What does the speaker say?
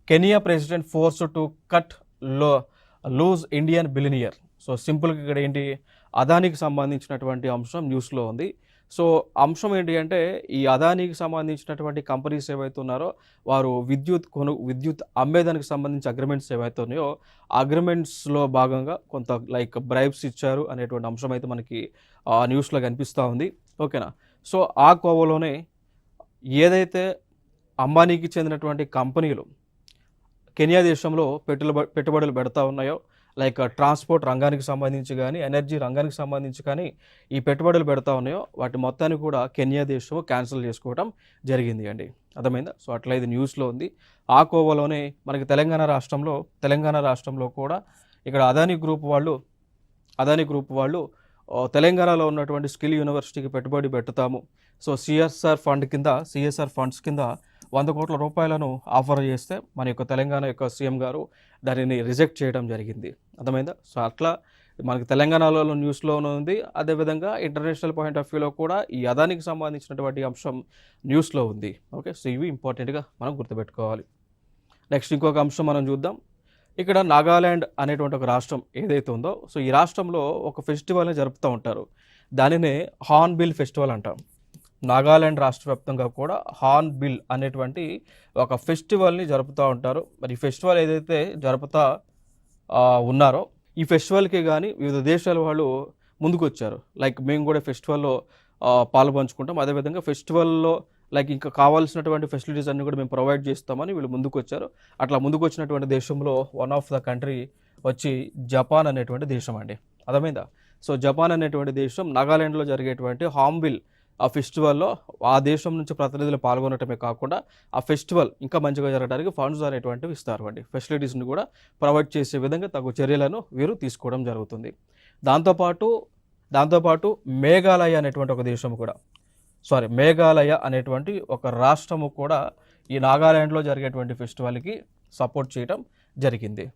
Kenya president force to cut లో loose Indian billionaire. So సింపుల్గా ఇక్కడ ఏంటి, అదానికి సంబంధించినటువంటి అంశం న్యూస్లో ఉంది. సో అంశం ఏంటి అంటే, ఈ అదానికి సంబంధించినటువంటి కంపెనీస్ ఏవైతే ఉన్నారో వారు విద్యుత్ అమ్మేదానికి సంబంధించి అగ్రిమెంట్స్ ఏవైతే ఉన్నాయో అగ్రిమెంట్స్లో భాగంగా కొంత లైక్ బ్రైబ్స్ ఇచ్చారు అనేటువంటి అంశం అయితే మనకి న్యూస్లో కనిపిస్తూ ఉంది. ఓకేనా. సో ఆ కోవలోనే ఏదైతే అంబానీకి చెందినటువంటి కంపెనీలు కెనియా దేశంలో పెట్టుబడులు పెడతా ఉన్నాయో, లైక్ ట్రాన్స్పోర్ట్ రంగానికి సంబంధించి కానీ ఎనర్జీ రంగానికి సంబంధించి కానీ ఈ పెట్టుబడులు పెడతా ఉన్నాయో వాటి మొత్తాన్ని కూడా కెనియా దేశం క్యాన్సిల్ చేసుకోవడం జరిగింది అండి. అర్థమైందా. సో అట్లా ఇది న్యూస్లో ఉంది. ఆ కోవలోనే మనకి తెలంగాణ రాష్ట్రంలో కూడా ఇక్కడ అదానీ గ్రూప్ వాళ్ళు తెలంగాణలో ఉన్నటువంటి స్కిల్ యూనివర్సిటీకి పెట్టుబడి పెట్టుతాము. సో సిఎస్ఆర్ ఫండ్స్ కింద 100 కోట్ల రూపాయలను ఆఫర్ చేస్తే మన యొక్క తెలంగాణ యొక్క సీఎం గారు దానిని రిజెక్ట్ చేయడం జరిగింది. అర్థమైందా. సో అట్లా మనకి తెలంగాణలో న్యూస్లోనే ఉంది. అదేవిధంగా ఇంటర్నేషనల్ పాయింట్ ఆఫ్ వ్యూలో కూడా ఈ అదానికి సంబంధించినటువంటి అంశం న్యూస్లో ఉంది. ఓకే. సో ఇవి ఇంపార్టెంట్గా మనం గుర్తుపెట్టుకోవాలి. నెక్స్ట్ ఇంకొక అంశం మనం చూద్దాం. ఇక్కడ నాగాల్యాండ్ అనేటువంటి ఒక రాష్ట్రం ఏదైతే ఉందో, సో ఈ రాష్ట్రంలో ఒక ఫెస్టివల్ని జరుపుతూ ఉంటారు. దానినే హార్న్బిల్ ఫెస్టివల్ అంటాం. నాగాల్యాండ్ రాష్ట్ర వ్యాప్తంగా కూడా హార్న్బిల్ అనేటువంటి ఒక ఫెస్టివల్ని జరుపుతూ ఉంటారు. మరి ఈ ఫెస్టివల్ ఏదైతే జరుపుతా ఉన్నారో ఈ ఫెస్టివల్కి కానీ వివిధ దేశాల వాళ్ళు ముందుకు వచ్చారు. లైక్ మేము కూడా ఫెస్టివల్లో పాల్పంచుకుంటాం, అదేవిధంగా ఫెస్టివల్లో లైక్ ఇంకా కావాల్సినటువంటి ఫెసిలిటీస్ అన్నీ కూడా మేము ప్రొవైడ్ చేస్తామని వీళ్ళు ముందుకు వచ్చారు. అట్లా ముందుకు వచ్చినటువంటి దేశంలో వన్ ఆఫ్ ద కంట్రీ వచ్చి జపాన్ అనేటువంటి దేశం అండి. అర్థమైందా. సో జపాన్ అనేటువంటి దేశం నాగాల్యాండ్లో జరిగేటువంటి హార్న్బిల్ ఆ ఫెస్టివల్లో ఆ దేశం నుంచి ప్రతినిధులు పాల్గొనటమే కాకుండా ఆ ఫెస్టివల్ ఇంకా మంచిగా జరగడానికి ఫండ్స్ అనేటువంటివి ఇస్తారు అండి. ఫెసిలిటీస్ని కూడా ప్రొవైడ్ చేసే విధంగా తగు చర్యలను వీరు తీసుకోవడం జరుగుతుంది. దాంతోపాటు మేఘాలయ అనేటువంటి ఒక దేశం కూడా మేఘాలయ అనేటువంటి ఒక రాష్ట్రము కూడా ఈ నాగాల్యాండ్లో జరిగేటువంటి ఫెస్టివల్కి సపోర్ట్ చేయడం జరిగింది.